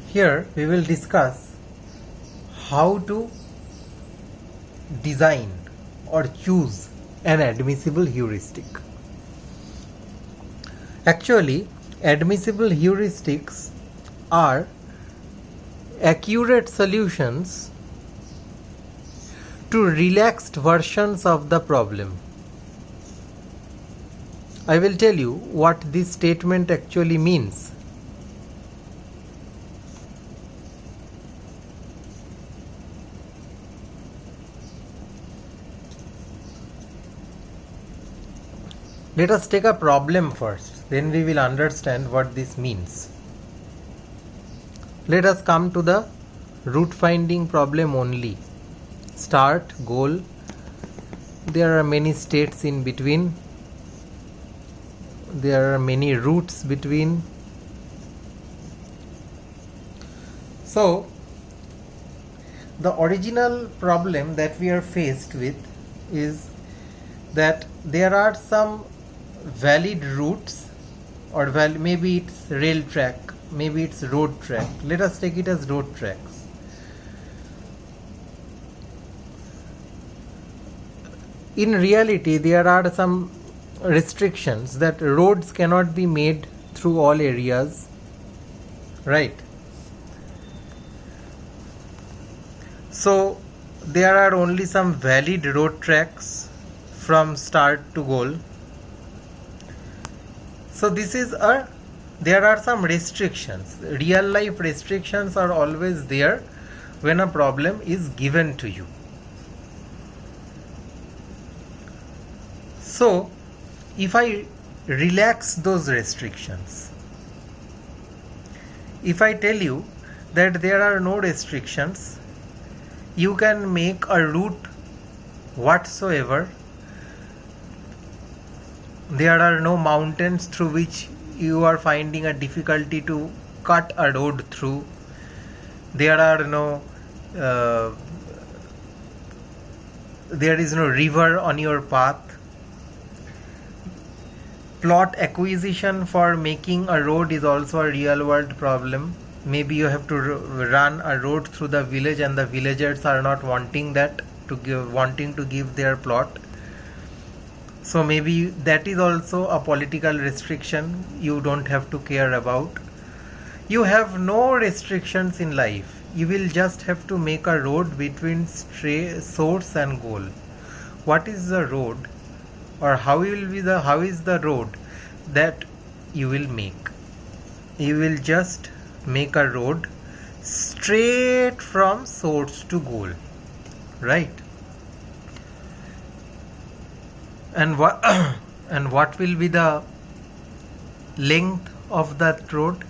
Here we will discuss how to design or choose an admissible heuristic. Actually, admissible heuristics are accurate solutions to relaxed versions of the problem. I will tell you what this statement actually means. Let us take a problem first, then we will understand what this means. Let us come to the root finding problem only. Start, goal. There are many states in between. There are many roots between. So, the original problem that we are faced with is that there are some valid routes, or maybe it's rail track, maybe it's road track. Let us take it as road tracks. In reality, there are some restrictions that roads cannot be made through all areas, right? So there are only some valid road tracks from start to goal. So there are some restrictions. Real life restrictions are always there when a problem is given to you. So if I relax those restrictions, if I tell you that there are no restrictions, you can make a route whatsoever. There are no mountains through which you are finding a difficulty to cut a road through. There is no river on your path. Plot acquisition for making a road is also a real world problem. Maybe you have to run a road through the village and the villagers are not wanting to give their plot. So maybe that is also a political restriction you don't have to care about. You have no restrictions in life. You will just have to make a road between source and goal. What is the road, or how is the road that you will make? You will just make a road straight from source to goal, right? And what will be the length of that road?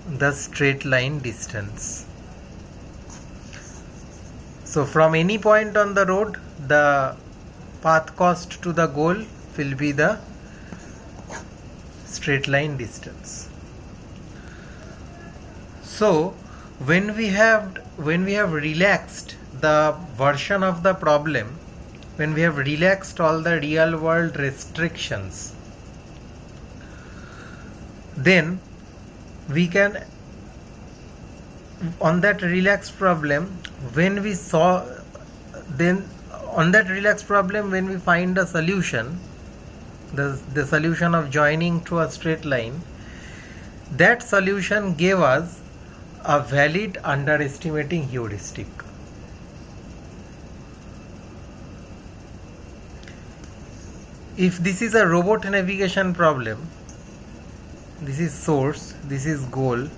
The straight line distance. So from any point on the road, the path cost to the goal will be the straight line distance. So when we have relaxed the version of the problem, when we have relaxed all the real world restrictions, then we can, on that relaxed problem, when we find a solution, the solution of joining to a straight line, that solution gave us a valid underestimating heuristic. If this is a robot navigation problem, this is source, this is goal,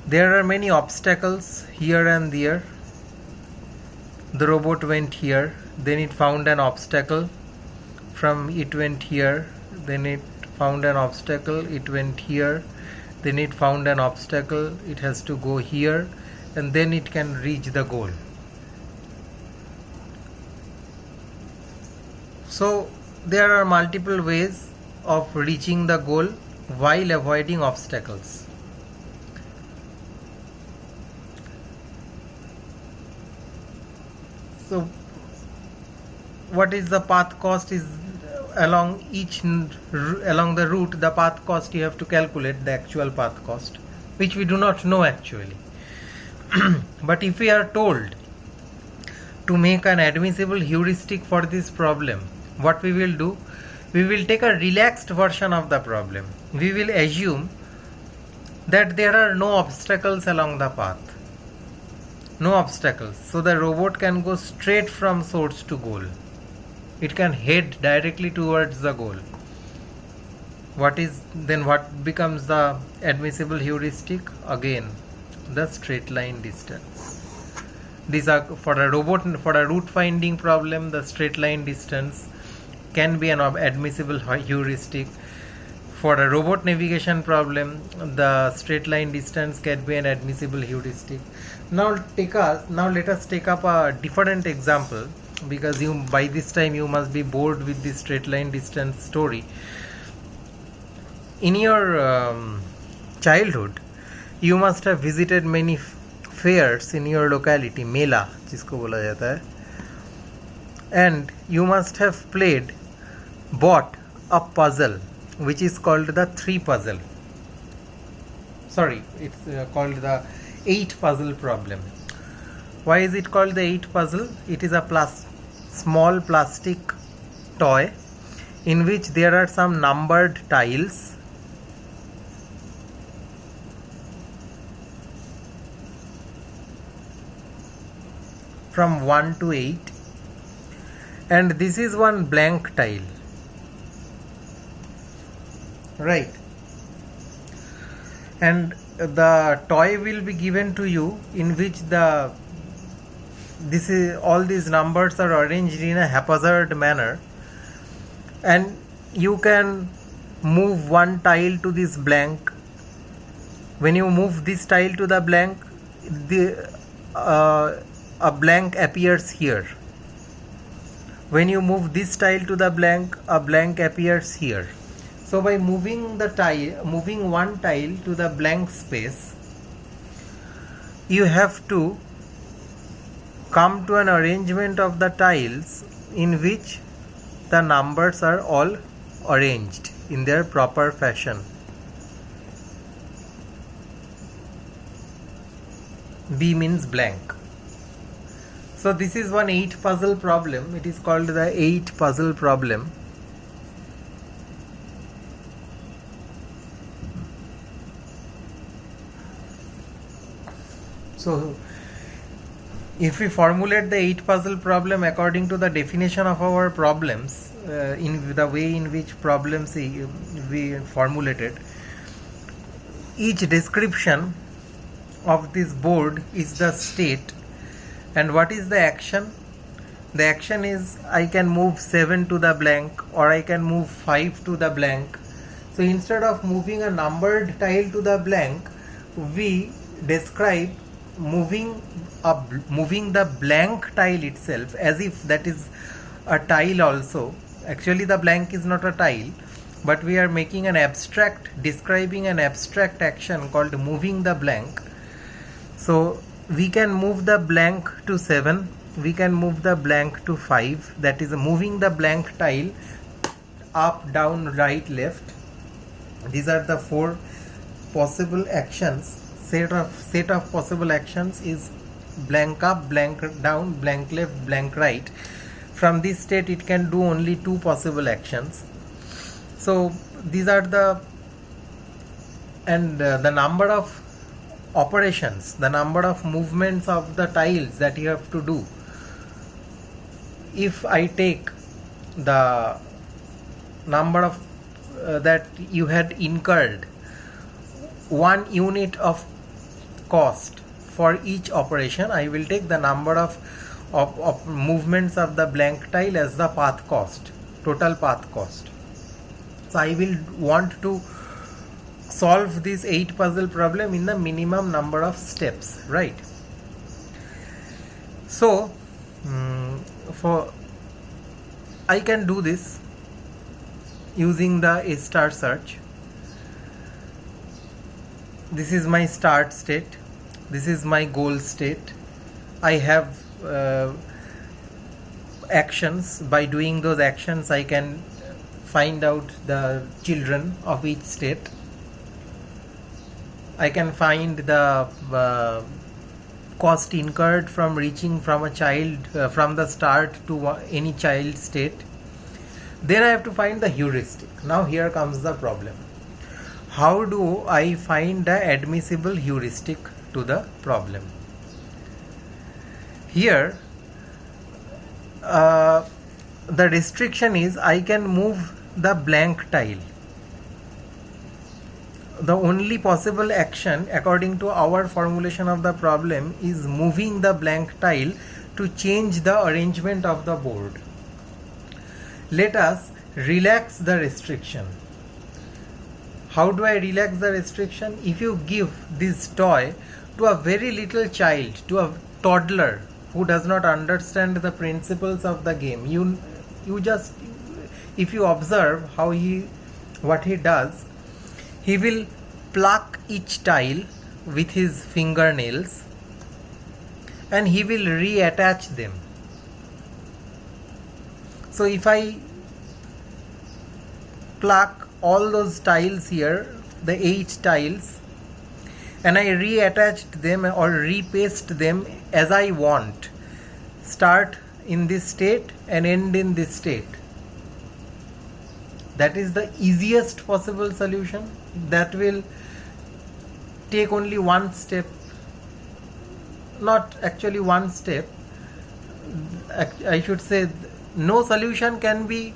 there are many obstacles here and there. The robot went here, then it found an obstacle, from it went here, then it found an obstacle, it went here, then it found an obstacle, it has to go here, and then it can reach the goal. So there are multiple ways of reaching the goal while avoiding obstacles. So what is the path cost is along along the route, the path cost, you have to calculate the actual path cost, which we do not know actually. But if we are told to make an admissible heuristic for this problem, what we will do, we will take a relaxed version of the problem. We will assume that there are no obstacles along the path. No obstacles. So the robot can go straight from source to goal. It can head directly towards the goal. What becomes the admissible heuristic? Again, the straight line distance. These are for a route finding problem, the straight line distance can be an admissible heuristic. For a robot navigation problem, the straight line distance can be an admissible heuristic. Now let us take up a different example, because by this time you must be bored with this straight line distance story. In your childhood, you must have visited many fairs in your locality, mela जिसको बोला जाता है, and you must have bought a puzzle which is called the 3 puzzle. Sorry, it's called the 8 puzzle problem. Why is it called the 8 puzzle? It is a small plastic toy in which there are some numbered tiles from 1 to 8, and this is one blank tile, right? And the toy will be given to you in which all these numbers are arranged in a haphazard manner, and you can move one tile to this blank. When you move this tile to the blank, a blank appears here. When you move this tile to the blank, a blank appears here. So by moving one tile to the blank space, you have to come to an arrangement of the tiles in which the numbers are all arranged in their proper fashion. B means blank. So this is one 8 puzzle problem. It is called the 8 puzzle problem. So if we formulate the 8 puzzle problem according to the definition of our problems, in the way in which problems we formulated, each description of this board is the state. And what is the action? The action is I can move 7 to the blank, or I can move 5 to the blank. So instead of moving a numbered tile to the blank, we describe moving the blank tile itself as if that is a tile also. Actually the blank is not a tile, but we are making describing an abstract action called moving the blank. So we can move the blank to 7, we can move the blank to 5, that is moving the blank tile up, down, right, left. These are the 4 possible actions. Set of possible actions is blank up, blank down, blank left, blank right. From this state it can do only 2 possible actions. So these are the number of operations, the number of movements of the tiles that you have to do. If I take the number of that you had incurred 1 unit of cost for each operation, I will take the number of movements of the blank tile as the path cost, total path cost. So I will want to solve this 8 puzzle problem in the minimum number of steps, right? So I can do this using the A star search. This is my start state, this is my goal state. I have actions. By doing those actions I can find out the children of each state. I can find the cost incurred from reaching from a child from the start to any child state. Then I have to find the heuristic. Now here comes the problem. How do I find the admissible heuristic to the problem? Here the restriction is I can move the blank tile. The only possible action according to our formulation of the problem is moving the blank tile to change the arrangement of the board. Let us relax the restriction. How do I relax the restriction? If you give this toy to a very little child, to a toddler who does not understand the principles of the game, you just, if you observe what he does, he will pluck each tile with his fingernails and he will reattach them. So if I pluck all those tiles here, the 8 tiles, and I reattached them or repaste them as I want, start in this state and end in this state. That is the easiest possible solution. That will take only one step, not actually one step. I should say no solution can be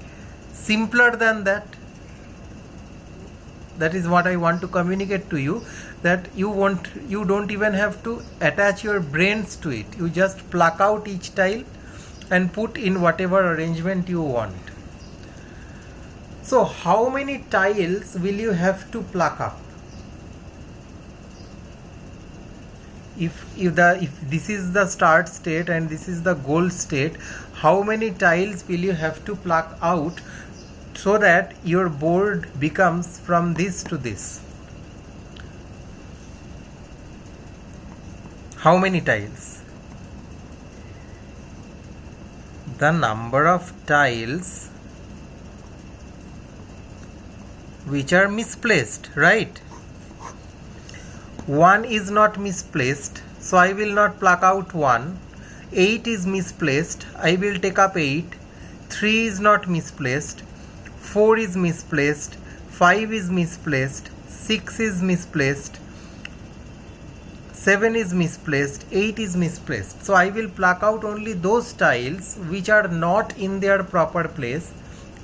simpler than that. That is what I want to communicate to you, that you don't even have to attach your brains to it. You just pluck out each tile and put in whatever arrangement you want. So how many tiles will you have to pluck up? If this is the start state and this is the goal state, how many tiles will you have to pluck out so that your board becomes from this to this? How many tiles? The number of tiles which are misplaced, right? 1 is not misplaced, so I will not pluck out 1. 8 is misplaced, I will take up 8. 3 is not misplaced. 4 is misplaced. 5 is misplaced. 6 is misplaced. 7 is misplaced. 8 is misplaced. So I will pluck out only those tiles which are not in their proper place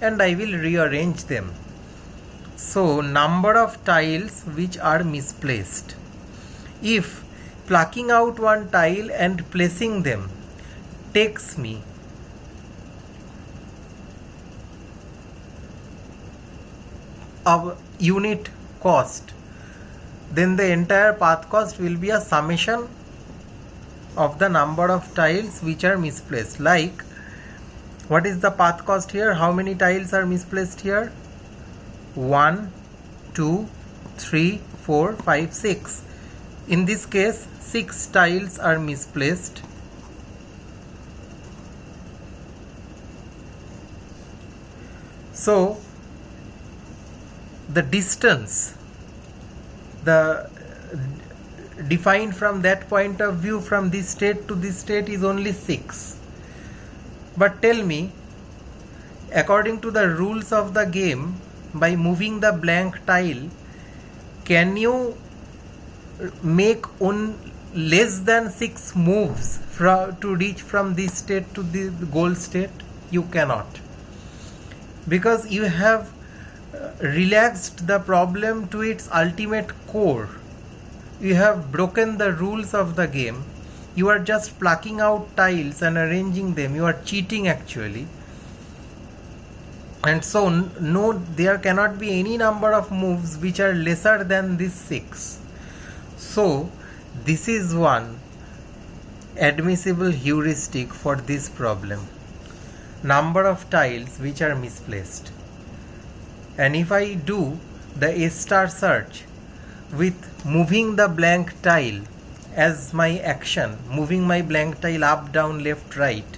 and I will rearrange them. So number of tiles which are misplaced. If plucking out one tile and placing them takes me a unit cost, then the entire path cost will be a summation of the number of tiles which are misplaced. Like, what is the path cost here? How many tiles are misplaced here? 1, 2, 3, 4, 5, 6. In this case, 6 tiles are misplaced. So the distance defined from that point of view from this state to this state is only 6. But tell me, according to the rules of the game, by moving the blank tile, can you make less than 6 moves to reach from this state to the goal state? You cannot, because you have relaxed the problem to its ultimate core. You have broken the rules of the game. You are just plucking out tiles and arranging them. You are cheating actually. And so no, there cannot be any number of moves which are lesser than this 6. So this is one admissible heuristic for this problem. Number of tiles which are misplaced. And if I do the A star search with moving the blank tile as my action, moving my blank tile up, down, left, right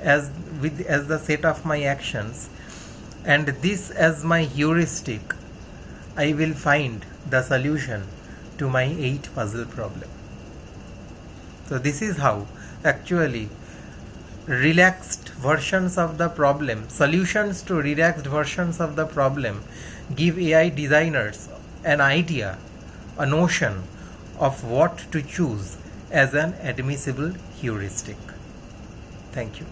as the set of my actions, and this as my heuristic, I will find the solution to my 8 puzzle problem. So this is how actually relaxed versions of the problem, solutions to relaxed versions of the problem, give AI designers an idea, a notion of what to choose as an admissible heuristic. Thank you.